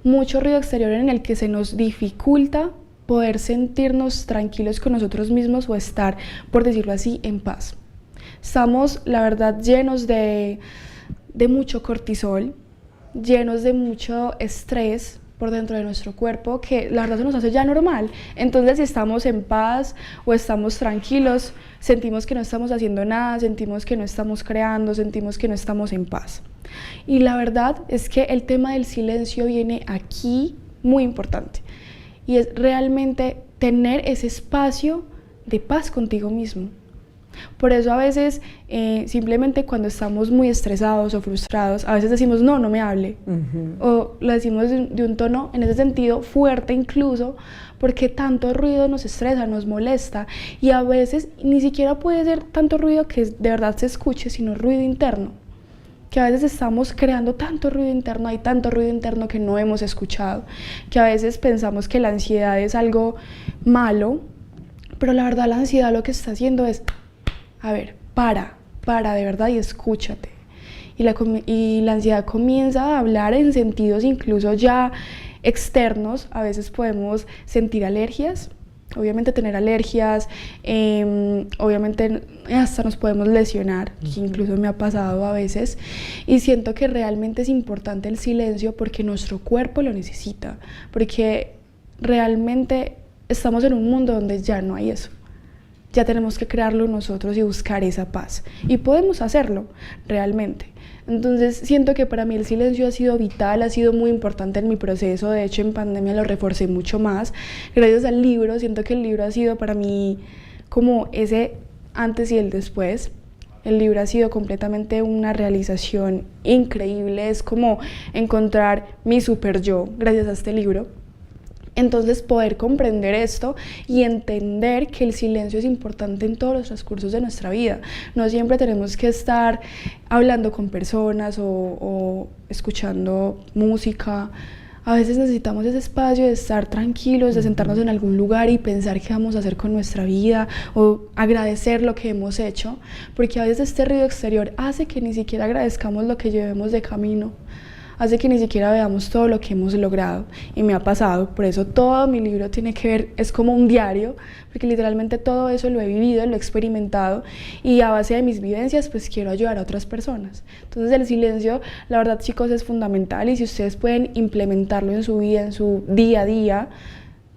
mucho ruido exterior en el que se nos dificulta poder sentirnos tranquilos con nosotros mismos o estar, por decirlo así, en paz. Estamos, la verdad, llenos de mucho cortisol, llenos de mucho estrés por dentro de nuestro cuerpo, que la verdad se nos hace ya normal. Entonces, si estamos en paz o estamos tranquilos, sentimos que no estamos haciendo nada, sentimos que no estamos creando, sentimos que no estamos en paz. Y la verdad es que el tema del silencio viene aquí muy importante, y es realmente tener ese espacio de paz contigo mismo. Por eso a veces simplemente cuando estamos muy estresados o frustrados, a veces decimos no me hable, o lo decimos de un tono en ese sentido fuerte incluso, porque tanto ruido nos estresa, nos molesta, y a veces ni siquiera puede ser tanto ruido que de verdad se escuche, sino ruido interno, que a veces estamos creando tanto ruido interno, hay tanto ruido interno que no hemos escuchado, que a veces pensamos que la ansiedad es algo malo, pero la verdad la ansiedad lo que está haciendo es a ver, para de verdad y escúchate. Y la ansiedad comienza a hablar en sentidos incluso ya externos. A veces podemos sentir alergias, obviamente tener alergias, obviamente hasta nos podemos lesionar, que incluso me ha pasado a veces. Y siento que realmente es importante el silencio porque nuestro cuerpo lo necesita, porque realmente estamos en un mundo donde ya no hay eso. Ya tenemos que crearlo nosotros y buscar esa paz. Y podemos hacerlo, realmente. Entonces, siento que para mí el silencio ha sido vital, ha sido muy importante en mi proceso. De hecho, en pandemia lo reforcé mucho más. Gracias al libro, siento que el libro ha sido para mí como ese antes y el después. El libro ha sido completamente una realización increíble. Es como encontrar mi super yo gracias a este libro. Entonces, poder comprender esto y entender que el silencio es importante en todos los transcursos de nuestra vida. No siempre tenemos que estar hablando con personas o escuchando música. A veces necesitamos ese espacio de estar tranquilos, de sentarnos en algún lugar y pensar qué vamos a hacer con nuestra vida o agradecer lo que hemos hecho, porque a veces este ruido exterior hace que ni siquiera agradezcamos lo que llevemos de camino. Hace que ni siquiera veamos todo lo que hemos logrado, y me ha pasado. Por eso todo mi libro tiene que ver, es como un diario, porque literalmente todo eso lo he vivido, lo he experimentado, y a base de mis vivencias pues quiero ayudar a otras personas. Entonces el silencio, la verdad, chicos, es fundamental, y si ustedes pueden implementarlo en su vida, en su día a día,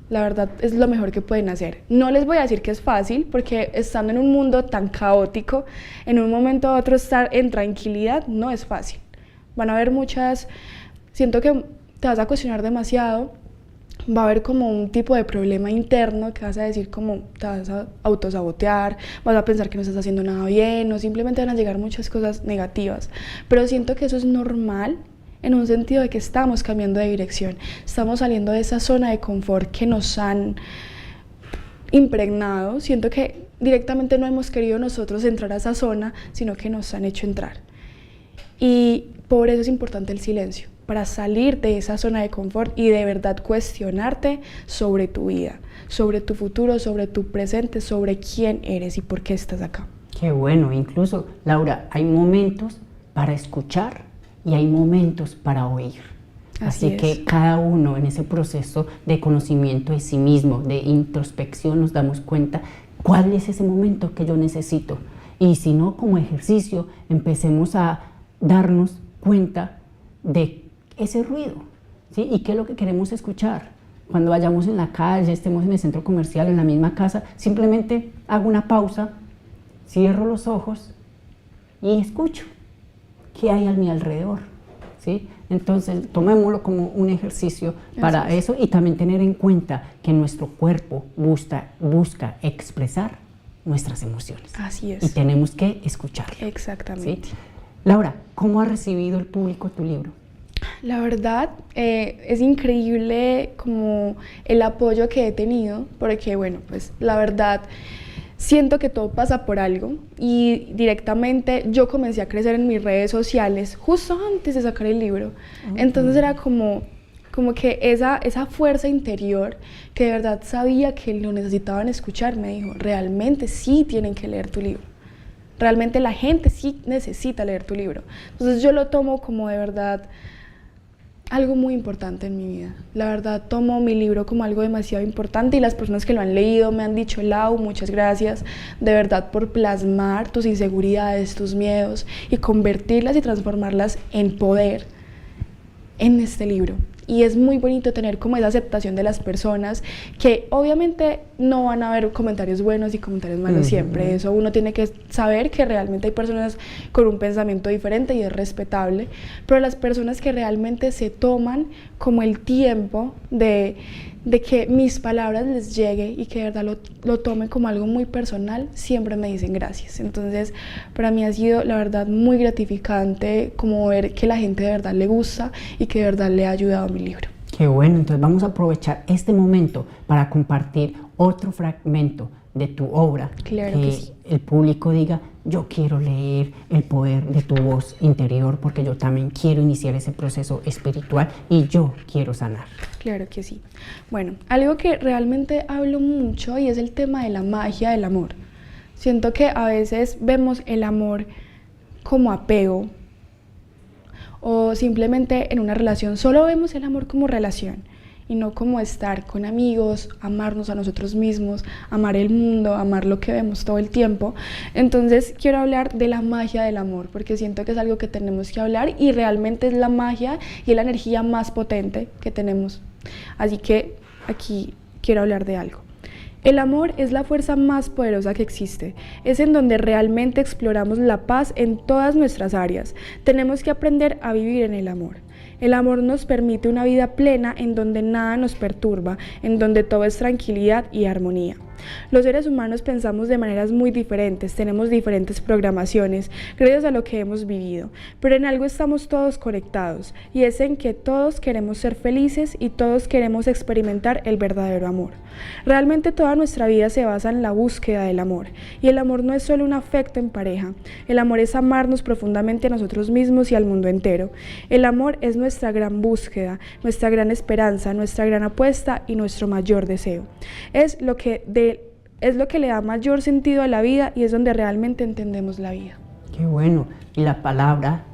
la verdad es lo mejor que pueden hacer. No les voy a decir que es fácil, porque estando en un mundo tan caótico, en un momento a otro estar en tranquilidad no es fácil. Van a haber muchas, siento que te vas a cuestionar demasiado, va a haber como un tipo de problema interno que vas a decir como te vas a autosabotear, vas a pensar que no estás haciendo nada bien o simplemente van a llegar muchas cosas negativas, pero siento que eso es normal en un sentido de que estamos cambiando de dirección, estamos saliendo de esa zona de confort que nos han impregnado, siento que directamente no hemos querido nosotros entrar a esa zona, sino que nos han hecho entrar. Y por eso es importante el silencio, para salir de esa zona de confort y de verdad cuestionarte sobre tu vida, sobre tu futuro, sobre tu presente, sobre quién eres y por qué estás acá. Qué bueno, incluso, Laura, hay momentos para escuchar y hay momentos para oír. Así que cada uno en ese proceso de conocimiento de sí mismo, de introspección, nos damos cuenta cuál es ese momento que yo necesito. Y si no, como ejercicio, empecemos a darnos cuenta de ese ruido, ¿sí? Y qué es lo que queremos escuchar. Cuando vayamos en la calle, estemos en el centro comercial, en la misma casa, simplemente hago una pausa, cierro los ojos y escucho qué hay a mi alrededor, ¿sí? Entonces, tomémoslo como un ejercicio para eso y también tener en cuenta que nuestro cuerpo busca expresar nuestras emociones. Así es. Y tenemos que escucharlo. Exactamente. ¿Sí? Laura, ¿cómo ha recibido el público tu libro? La verdad, es increíble como el apoyo que he tenido, porque bueno, pues la verdad, siento que todo pasa por algo y directamente yo comencé a crecer en mis redes sociales justo antes de sacar el libro. Entonces era como que esa fuerza interior que de verdad sabía que lo necesitaban escuchar, me dijo, realmente sí tienen que leer tu libro. Realmente la gente sí necesita leer tu libro. Entonces yo lo tomo como de verdad algo muy importante en mi vida. La verdad tomo mi libro como algo demasiado importante y las personas que lo han leído me han dicho, Lau, muchas gracias de verdad por plasmar tus inseguridades, tus miedos y convertirlas y transformarlas en poder en este libro. Y es muy bonito tener como esa aceptación de las personas, que obviamente no van a haber comentarios buenos y comentarios malos siempre. Eso uno tiene que saber que realmente hay personas con un pensamiento diferente y es respetable, pero las personas que realmente se toman como el tiempo de que mis palabras les llegue y que de verdad lo tomen como algo muy personal, siempre me dicen gracias. Entonces, para mí ha sido, la verdad, muy gratificante como ver que la gente de verdad le gusta y que de verdad le ha ayudado a mi libro. Qué bueno, entonces vamos a aprovechar este momento para compartir otro fragmento de tu obra. Claro que sí. El público diga, yo quiero leer el poder de tu voz interior porque yo también quiero iniciar ese proceso espiritual y yo quiero sanar. Claro que sí. Bueno, algo que realmente hablo mucho y es el tema de la magia del amor. Siento que a veces vemos el amor como apego o simplemente en una relación, solo vemos el amor como relación y no como estar con amigos, amarnos a nosotros mismos, amar el mundo, amar lo que vemos todo el tiempo. Entonces quiero hablar de la magia del amor, porque siento que es algo que tenemos que hablar y realmente es la magia y es la energía más potente que tenemos. Así que aquí quiero hablar de algo. El amor es la fuerza más poderosa que existe. Es en donde realmente exploramos la paz en todas nuestras áreas. Tenemos que aprender a vivir en el amor. El amor nos permite una vida plena en donde nada nos perturba, en donde todo es tranquilidad y armonía. Los seres humanos pensamos de maneras muy diferentes, tenemos diferentes programaciones gracias a lo que hemos vivido, pero en algo estamos todos conectados y es en que todos queremos ser felices y todos queremos experimentar el verdadero amor. Realmente toda nuestra vida se basa en la búsqueda del amor y el amor no es solo un afecto en pareja, el amor es amarnos profundamente a nosotros mismos y al mundo entero. El amor es nuestra gran búsqueda, nuestra gran esperanza, nuestra gran apuesta y nuestro mayor deseo. Es lo que le da mayor sentido a la vida y es donde realmente entendemos la vida. Qué bueno. Y la palabra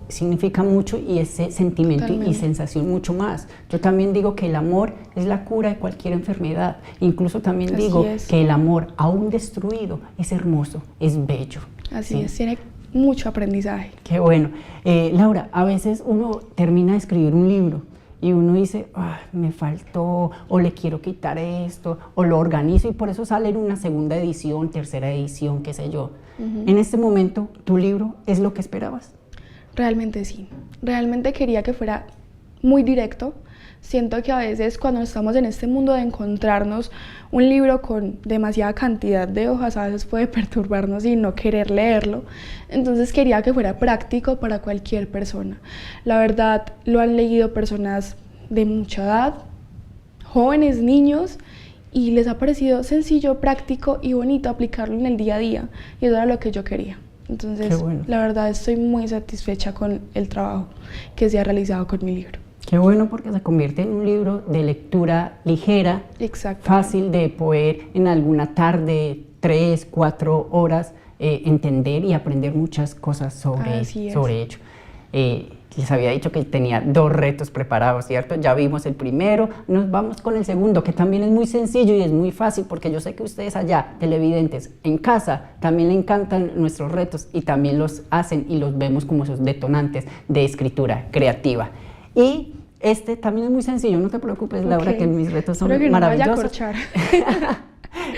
significa mucho y ese sentimiento Totalmente. y sensación mucho más. Yo también digo que el amor es la cura de cualquier enfermedad. Incluso también Así digo es. que el amor, aún destruido, es hermoso, es bello. Así ¿sí? es, tiene mucho aprendizaje. Qué bueno. Laura, a veces uno termina de escribir un libro y uno dice, me faltó, o le quiero quitar esto, o lo organizo y por eso sale en una segunda edición, tercera edición, qué sé yo. En este momento, ¿tu libro es lo que esperabas? Realmente sí. Realmente quería que fuera muy directo. Siento que a veces cuando estamos en este mundo de encontrarnos un libro con demasiada cantidad de hojas, a veces puede perturbarnos y no querer leerlo. Entonces quería que fuera práctico para cualquier persona. La verdad, lo han leído personas de mucha edad, jóvenes, niños, y les ha parecido sencillo, práctico y bonito aplicarlo en el día a día. Y eso era lo que yo quería. Entonces, bueno. La verdad, estoy muy satisfecha con el trabajo que se ha realizado con mi libro. Qué bueno, porque se convierte en un libro de lectura ligera, fácil de poder en alguna tarde, 3, 4 horas, entender y aprender muchas cosas sobre ello. Les había dicho que tenía 2 retos preparados, ¿cierto? Ya vimos el primero, nos vamos con el segundo, que también es muy sencillo y es muy fácil, porque yo sé que ustedes allá, televidentes, en casa, también le encantan nuestros retos y también los hacen y los vemos como esos detonantes de escritura creativa. Y este también es muy sencillo, no te preocupes, Laura, que mis retos son maravillosos.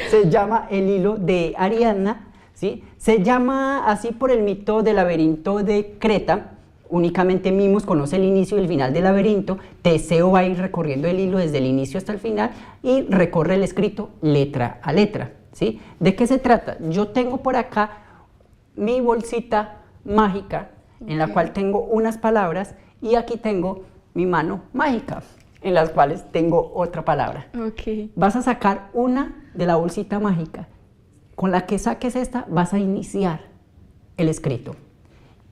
Se llama El hilo de Ariadna, ¿sí? Se llama así por el mito del laberinto de Creta. Únicamente Mimos conoce el inicio y el final del laberinto. Teseo va a ir recorriendo el hilo desde el inicio hasta el final y recorre el escrito letra a letra, ¿sí? ¿De qué se trata? Yo tengo por acá mi bolsita mágica en la cual tengo unas palabras y aquí tengo mi mano mágica en las cuales tengo otra palabra. Vas a sacar una de la bolsita mágica. Con la que saques esta vas a iniciar el escrito.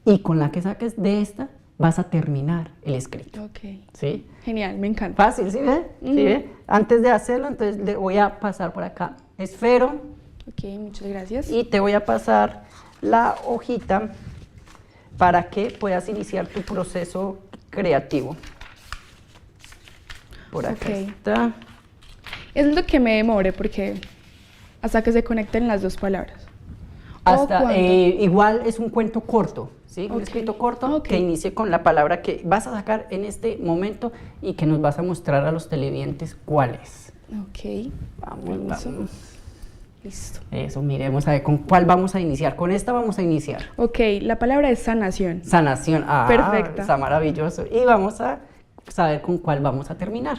Y con la que saques de esta, vas a terminar el escrito. ¿Sí? Genial, me encanta. Fácil, ¿sí ve? ¿Sí ve? Antes de hacerlo, entonces le voy a pasar por acá esfero. Muchas gracias. Y te voy a pasar la hojita para que puedas iniciar tu proceso creativo. Por acá está. Es lo que me demore, porque hasta que se conecten las 2 palabras. Igual es un cuento corto, ¿sí? Un escrito corto que inicie con la palabra que vas a sacar en este momento y que nos vas a mostrar a los televidentes cuál es. Vamos. Listo. Eso, miremos a ver con cuál vamos a iniciar. Con esta vamos a iniciar. La palabra es sanación. Sanación, perfecta. Está maravilloso. Y vamos a saber con cuál vamos a terminar.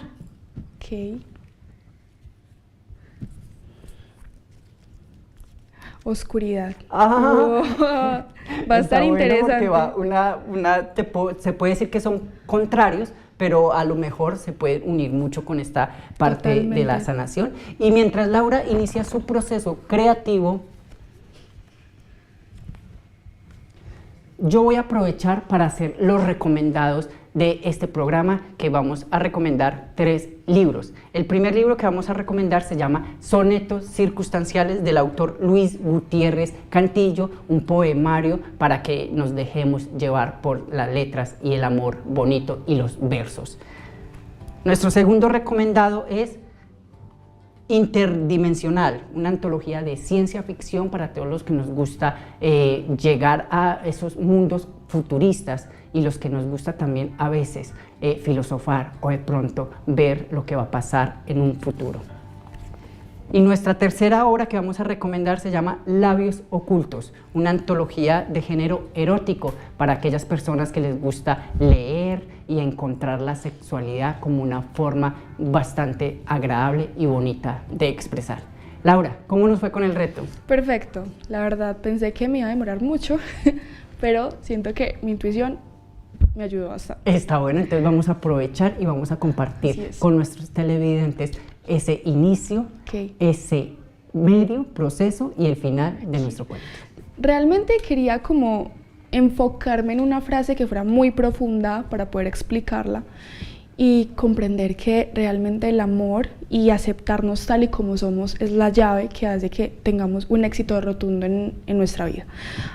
Oscuridad. Va a estar interesante. Se puede decir que son contrarios, pero a lo mejor se puede unir mucho con esta parte de la sanación. Y mientras Laura inicia su proceso creativo, yo voy a aprovechar para hacer los recomendados de este programa, que vamos a recomendar 3 libros. El primer libro que vamos a recomendar se llama Sonetos circunstanciales, del autor Luis Gutiérrez Cantillo, un poemario para que nos dejemos llevar por las letras y el amor bonito y los versos. Nuestro segundo recomendado es Interdimensional, una antología de ciencia ficción para todos los que nos gusta llegar a esos mundos futuristas y los que nos gusta también a veces filosofar o de pronto ver lo que va a pasar en un futuro. Y nuestra tercera obra que vamos a recomendar se llama Labios Ocultos, una antología de género erótico para aquellas personas que les gusta leer y encontrar la sexualidad como una forma bastante agradable y bonita de expresar. Laura, ¿cómo nos fue con el reto? Perfecto, la verdad pensé que me iba a demorar mucho, pero siento que mi intuición me ayudó bastante. Está bueno, entonces vamos a aprovechar y vamos a compartir con nuestros televidentes ese inicio, ese medio, proceso y el final de nuestro cuento. Realmente quería como enfocarme en una frase que fuera muy profunda para poder explicarla y comprender que realmente el amor y aceptarnos tal y como somos es la llave que hace que tengamos un éxito rotundo en nuestra vida.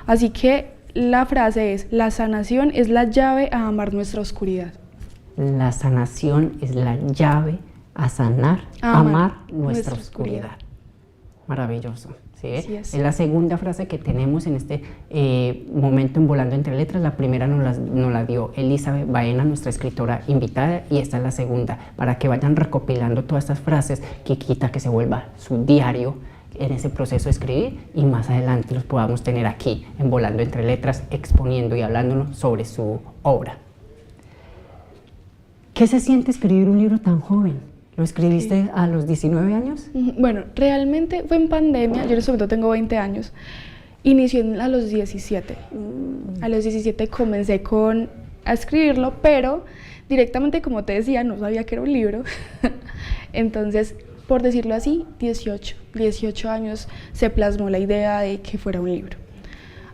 Así que la frase es: la sanación es la llave a amar nuestra oscuridad. La sanación es la llave a sanar, amar nuestra oscuridad. Maravilloso. ¿Sí? Es la segunda frase que tenemos en este momento en Volando Entre Letras. La primera nos la dio Elizabeth Baena, nuestra escritora invitada, y esta es la segunda, para que vayan recopilando todas estas frases que quita que se vuelva su diario, en ese proceso de escribir y más adelante los podamos tener aquí en Volando Entre Letras, exponiendo y hablándonos sobre su obra. ¿Qué se siente escribir un libro tan joven? ¿Lo escribiste a los 19 años? Bueno, realmente fue en pandemia, yo en este momento tengo 20 años, inicié a los 17. A los 17 comencé a escribirlo, pero directamente, como te decía, no sabía que era un libro. Entonces, por decirlo así, 18 años se plasmó la idea de que fuera un libro.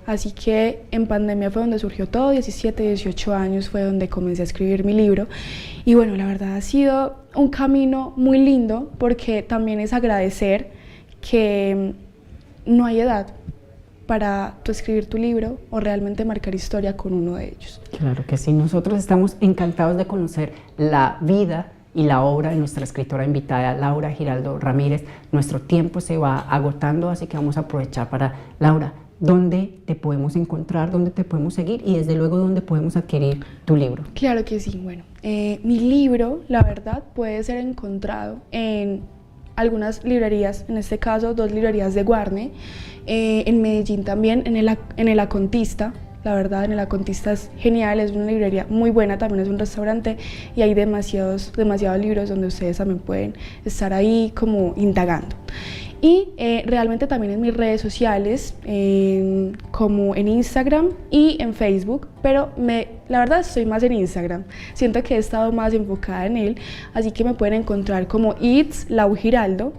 Así que en pandemia fue donde surgió todo, 17, 18 años fue donde comencé a escribir mi libro. Y bueno, la verdad ha sido un camino muy lindo porque también es agradecer que no hay edad para tú escribir tu libro o realmente marcar historia con uno de ellos. Claro que sí, nosotros estamos encantados de conocer la vida y la obra de nuestra escritora invitada, Laura Giraldo Ramírez. Nuestro tiempo se va agotando, así que vamos a aprovechar para, Laura, ¿dónde te podemos encontrar, dónde te podemos seguir y desde luego dónde podemos adquirir tu libro? Claro que sí, bueno, mi libro, la verdad, puede ser encontrado en algunas librerías, en este caso 2 librerías de Guarne, en Medellín también, en el Acontista. La verdad, en el Acontista es genial, es una librería muy buena, también es un restaurante y hay demasiados libros donde ustedes también pueden estar ahí como indagando. Y realmente también en mis redes sociales, como en Instagram y en Facebook, pero la verdad estoy más en Instagram, siento que he estado más enfocada en él, así que me pueden encontrar como It's Lau Giraldo.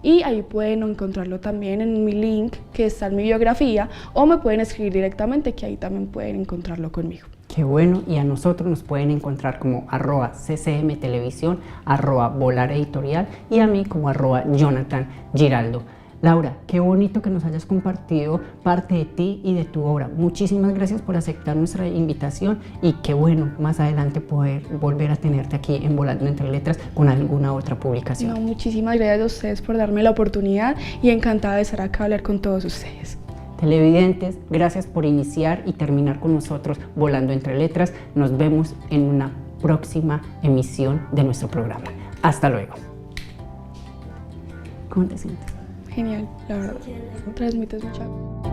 Y ahí pueden encontrarlo también en mi link que está en mi biografía o me pueden escribir directamente que ahí también pueden encontrarlo conmigo. Qué bueno, y a nosotros nos pueden encontrar como @CCM Televisión, @Volar Editorial y a mí como @Jonathan Giraldo. Laura, qué bonito que nos hayas compartido parte de ti y de tu obra. Muchísimas gracias por aceptar nuestra invitación y qué bueno más adelante poder volver a tenerte aquí en Volando Entre Letras con alguna otra publicación. No, muchísimas gracias a ustedes por darme la oportunidad y encantada de estar acá a hablar con todos ustedes. Televidentes, gracias por iniciar y terminar con nosotros Volando Entre Letras. Nos vemos en una próxima emisión de nuestro programa. Hasta luego. ¿Cómo te sientes? Genial, la verdad. Transmites mucha...